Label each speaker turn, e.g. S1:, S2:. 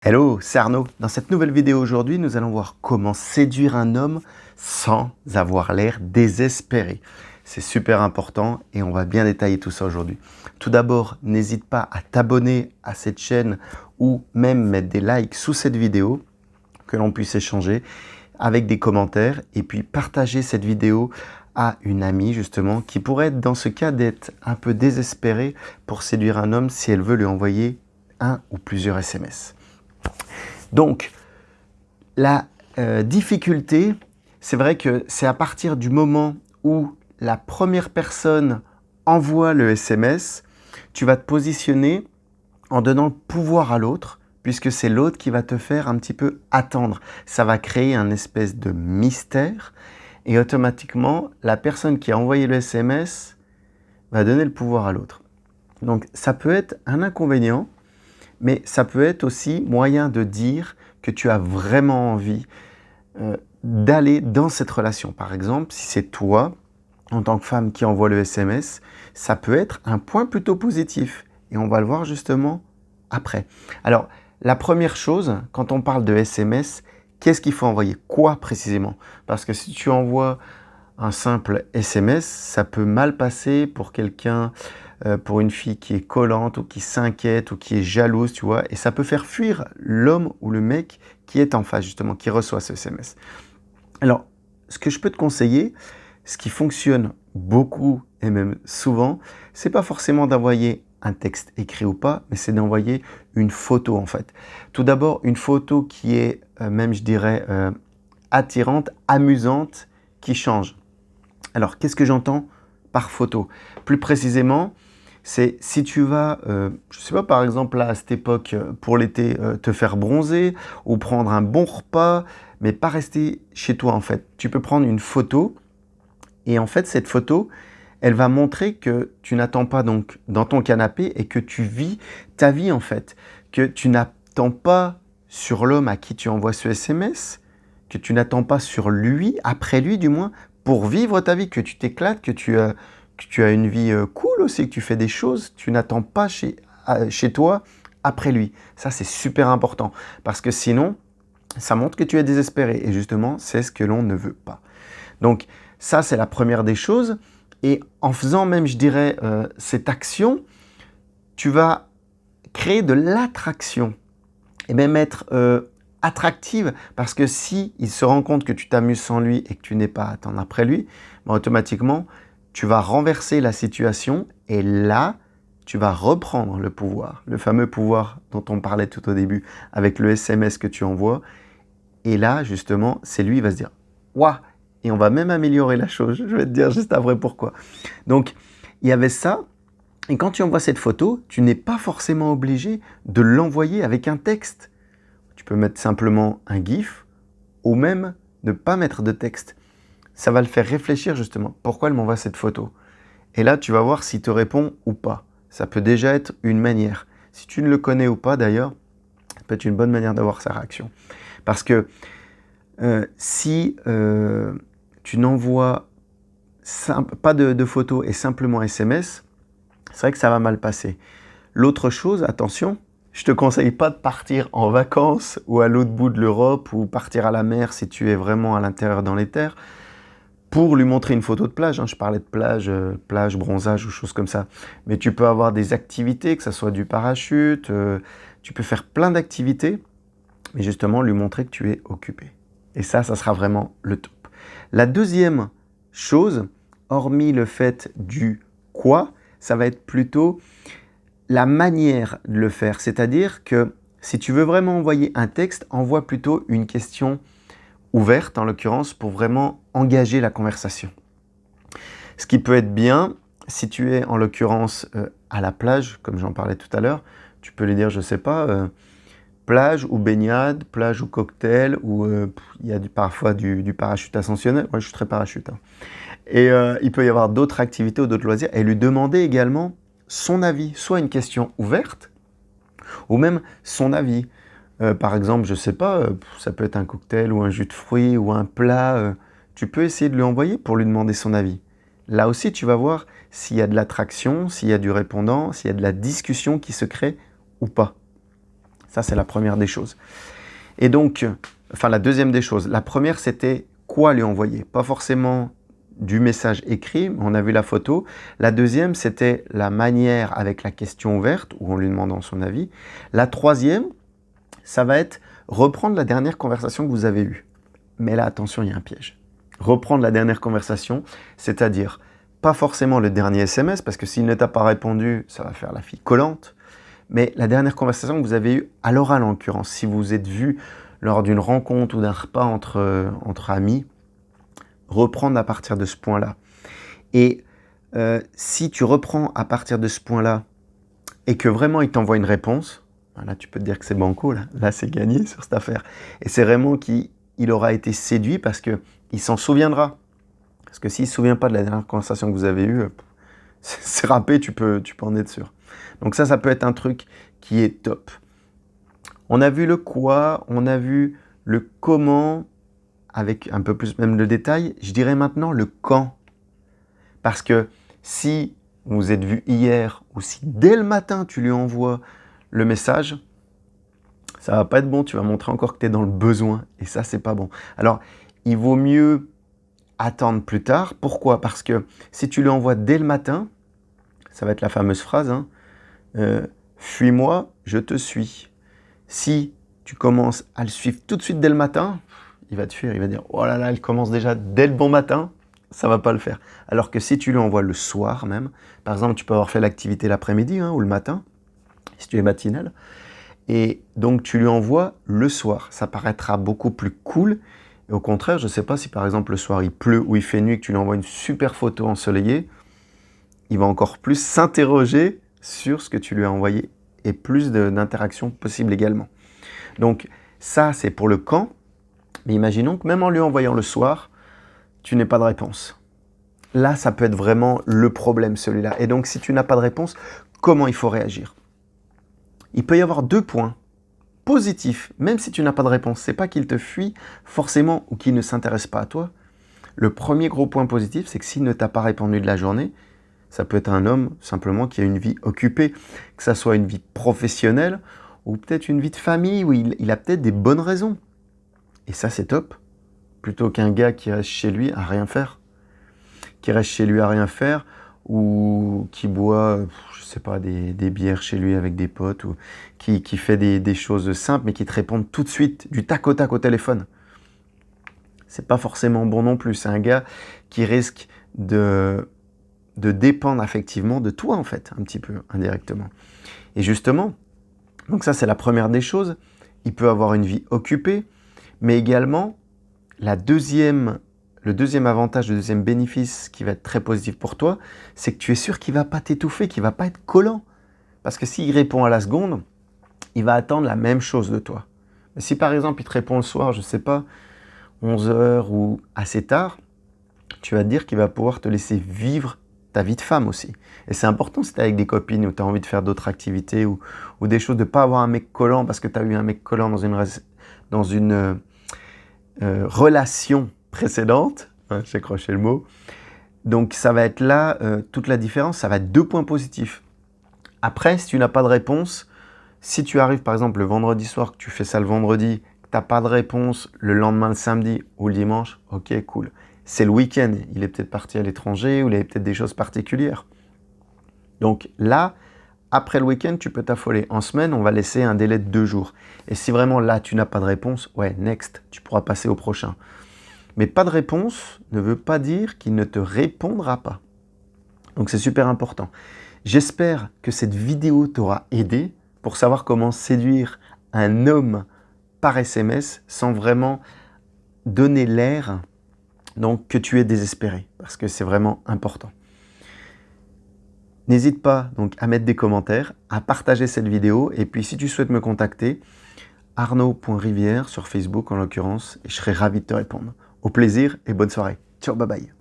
S1: Hello, c'est Arnaud. Dans cette nouvelle vidéo aujourd'hui, nous allons voir comment séduire un homme sans avoir l'air désespéré. C'est super important et on va bien détailler tout ça aujourd'hui. Tout d'abord, n'hésite pas à t'abonner à cette chaîne ou même mettre des likes sous cette vidéo, que l'on puisse échanger avec des commentaires et puis partager cette vidéo à une amie justement qui pourrait être dans ce cas d'être un peu désespérée pour séduire un homme si elle veut lui envoyer un ou plusieurs SMS. Donc, la difficulté, c'est vrai que c'est à partir du moment où la première personne envoie le SMS, tu vas te positionner en donnant le pouvoir à l'autre, puisque c'est l'autre qui va te faire un petit peu attendre. Ça va créer un espèce de mystère et automatiquement, la personne qui a envoyé le SMS va donner le pouvoir à l'autre. Donc, ça peut être un inconvénient, mais ça peut être aussi moyen de dire que tu as vraiment envie d'aller dans cette relation. Par exemple, si c'est toi, en tant que femme qui envoie le SMS, ça peut être un point plutôt positif. Et on va le voir justement après. Alors, la première chose, quand on parle de SMS, qu'est-ce qu'il faut envoyer? Quoi précisément? Parce que si tu envoies un simple SMS, ça peut mal passer pour quelqu'un, pour une fille qui est collante ou qui s'inquiète ou qui est jalouse, tu vois, et ça peut faire fuir l'homme ou le mec qui est en face, justement, qui reçoit ce SMS. Alors, ce que je peux te conseiller, ce qui fonctionne beaucoup et même souvent, c'est pas forcément d'envoyer un texte écrit ou pas, mais c'est d'envoyer une photo en fait. Tout d'abord, une photo qui est même, je dirais, attirante, amusante, qui change. Alors, qu'est-ce que j'entends par photo? Plus précisément, c'est si tu vas, je ne sais pas, par exemple, là, à cette époque, pour l'été, te faire bronzer ou prendre un bon repas, mais pas rester chez toi, en fait. Tu peux prendre une photo et en fait, cette photo, elle va montrer que tu n'attends pas donc dans ton canapé et que tu vis ta vie, en fait. Que tu n'attends pas sur l'homme à qui tu envoies ce SMS, que tu n'attends pas sur lui, après lui du moins, pour vivre ta vie, que tu t'éclates, que tu as une vie cool aussi, que tu fais des choses, tu n'attends pas chez toi après lui. Ça, c'est super important parce que sinon, ça montre que tu es désespéré et justement, c'est ce que l'on ne veut pas. Donc, ça, c'est la première des choses. Et en faisant même, je dirais, cette action, tu vas créer de l'attraction et même être attractive parce que si il se rend compte que tu t'amuses sans lui et que tu n'es pas à attendre après lui, ben, automatiquement, tu vas renverser la situation et là, tu vas reprendre le pouvoir, le fameux pouvoir dont on parlait tout au début avec le SMS que tu envoies. Et là, justement, c'est lui, il va se dire « Waouh !» Et on va même améliorer la chose. Je vais te dire juste après pourquoi. Donc, il y avait ça. Et quand tu envoies cette photo, tu n'es pas forcément obligé de l'envoyer avec un texte. Tu peux mettre simplement un GIF ou même ne pas mettre de texte. Ça va le faire réfléchir justement. Pourquoi elle m'envoie cette photo? Et là, tu vas voir s'il te répond ou pas. Ça peut déjà être une manière. Si tu ne le connais ou pas d'ailleurs, ça peut être une bonne manière d'avoir sa réaction. Parce que si tu n'envoies pas de photos et simplement SMS, c'est vrai que ça va mal passer. L'autre chose, attention, je ne te conseille pas de partir en vacances ou à l'autre bout de l'Europe ou partir à la mer si tu es vraiment à l'intérieur dans les terres pour lui montrer une photo de plage. Je parlais de plage, plage, bronzage ou choses comme ça. Mais tu peux avoir des activités, que ce soit du parachute, tu peux faire plein d'activités, mais justement lui montrer que tu es occupé. Et ça sera vraiment le top. La deuxième chose, hormis le fait du quoi, ça va être plutôt la manière de le faire. C'est-à-dire que si tu veux vraiment envoyer un texte, envoie plutôt une question ouverte, en l'occurrence, pour vraiment engager la conversation. Ce qui peut être bien, si tu es en l'occurrence à la plage, comme j'en parlais tout à l'heure, tu peux lui dire, je ne sais pas, plage ou baignade, plage ou cocktail, ou il y a parfois du parachute ascensionnel. Moi, je suis très parachute. Et il peut y avoir d'autres activités ou d'autres loisirs. Et lui demander également son avis, soit une question ouverte, ou même son avis. Par exemple, je ne sais pas, ça peut être un cocktail ou un jus de fruits ou un plat. Tu peux essayer de lui envoyer pour lui demander son avis. Là aussi, tu vas voir s'il y a de l'attraction, s'il y a du répondant, s'il y a de la discussion qui se crée ou pas. Ça, c'est la première des choses. Et donc, enfin la deuxième des choses. La première, c'était quoi lui envoyer. Pas forcément du message écrit, on a vu la photo. La deuxième, c'était la manière avec la question ouverte, où on lui demande son avis. La troisième, ça va être reprendre la dernière conversation que vous avez eue. Mais là, attention, il y a un piège. Reprendre la dernière conversation, c'est-à-dire pas forcément le dernier SMS, parce que s'il ne t'a pas répondu, ça va faire la fille collante, mais la dernière conversation que vous avez eue à l'oral en l'occurrence, si vous vous êtes vu lors d'une rencontre ou d'un repas entre amis, reprendre à partir de ce point-là. Et si tu reprends à partir de ce point-là et que vraiment il t'envoie une réponse, là tu peux te dire que c'est banco, là c'est gagné sur cette affaire. Et c'est vraiment qu'il aura été séduit parce qu'il s'en souviendra. Parce que s'il ne se souvient pas de la dernière conversation que vous avez eue, c'est râpé, tu peux en être sûr. Donc ça peut être un truc qui est top. On a vu le quoi, on a vu le comment, avec un peu plus même le détail. Je dirais maintenant le quand. Parce que si vous vous êtes vu hier, ou si dès le matin tu lui envoies le message, ça va pas être bon, tu vas montrer encore que tu es dans le besoin. Et ça, c'est pas bon. Alors, il vaut mieux attendre plus tard. Pourquoi? Parce que si tu lui envoies dès le matin, ça va être la fameuse phrase, fuis-moi, je te suis. Si tu commences à le suivre tout de suite dès le matin, il va te fuir, il va dire, oh là là, elle commence déjà dès le bon matin, ça va pas le faire. Alors que si tu lui envoies le soir même, par exemple, tu peux avoir fait l'activité l'après-midi ou le matin, si tu es matinal, et donc tu lui envoies le soir. Ça paraîtra beaucoup plus cool. Et au contraire, je ne sais pas si par exemple le soir il pleut ou il fait nuit et que tu lui envoies une super photo ensoleillée, il va encore plus s'interroger sur ce que tu lui as envoyé et plus d'interactions possibles également. Donc ça, c'est pour le quand. Mais imaginons que même en lui envoyant le soir, tu n'aies pas de réponse. Là, ça peut être vraiment le problème, celui-là. Et donc, si tu n'as pas de réponse, comment il faut réagir? Il peut y avoir 2 points positifs, même si tu n'as pas de réponse. Ce n'est pas qu'il te fuit forcément ou qu'il ne s'intéresse pas à toi. Le premier gros point positif, c'est que s'il ne t'a pas répondu de la journée, ça peut être un homme simplement qui a une vie occupée, que ça soit une vie professionnelle ou peut-être une vie de famille où il a peut-être des bonnes raisons. Et ça, c'est top. Plutôt qu'un gars qui reste chez lui à rien faire. Qui reste chez lui à rien faire ou qui boit, je sais pas, des bières chez lui avec des potes ou qui fait des choses simples mais qui te répondent tout de suite, du tac au tac au téléphone. C'est pas forcément bon non plus. C'est un gars qui risque de dépendre affectivement de toi en fait, un petit peu indirectement. Et justement, donc ça c'est la première des choses. Il peut avoir une vie occupée, mais également le deuxième avantage, le deuxième bénéfice qui va être très positif pour toi, c'est que tu es sûr qu'il ne va pas t'étouffer, qu'il ne va pas être collant. Parce que s'il répond à la seconde, il va attendre la même chose de toi. Mais si par exemple il te répond le soir, je ne sais pas, 11h ou assez tard, tu vas te dire qu'il va pouvoir te laisser vivre ta vie de femme aussi. Et c'est important si tu es avec des copines ou tu as envie de faire d'autres activités ou des choses, de ne pas avoir un mec collant parce que tu as eu un mec collant dans une relation précédente, j'ai accroché le mot. Donc ça va être là toute la différence, ça va être 2 points positifs. Après, si tu n'as pas de réponse, si tu arrives par exemple le vendredi soir, que tu fais ça le vendredi, que tu n'as pas de réponse le lendemain le samedi ou le dimanche, ok, cool. C'est le week-end, il est peut-être parti à l'étranger ou il avait peut-être des choses particulières. Donc là, après le week-end, tu peux t'affoler. En semaine, on va laisser un délai de 2 jours. Et si vraiment là, tu n'as pas de réponse, ouais, next, tu pourras passer au prochain. Mais pas de réponse ne veut pas dire qu'il ne te répondra pas. Donc c'est super important. J'espère que cette vidéo t'aura aidé pour savoir comment séduire un homme par SMS sans vraiment donner l'air donc, que tu es désespéré, parce que c'est vraiment important. N'hésite pas donc à mettre des commentaires, à partager cette vidéo, et puis si tu souhaites me contacter, arnaud.rivière sur Facebook en l'occurrence, et je serai ravi de te répondre. Au plaisir et bonne soirée. Ciao, bye bye.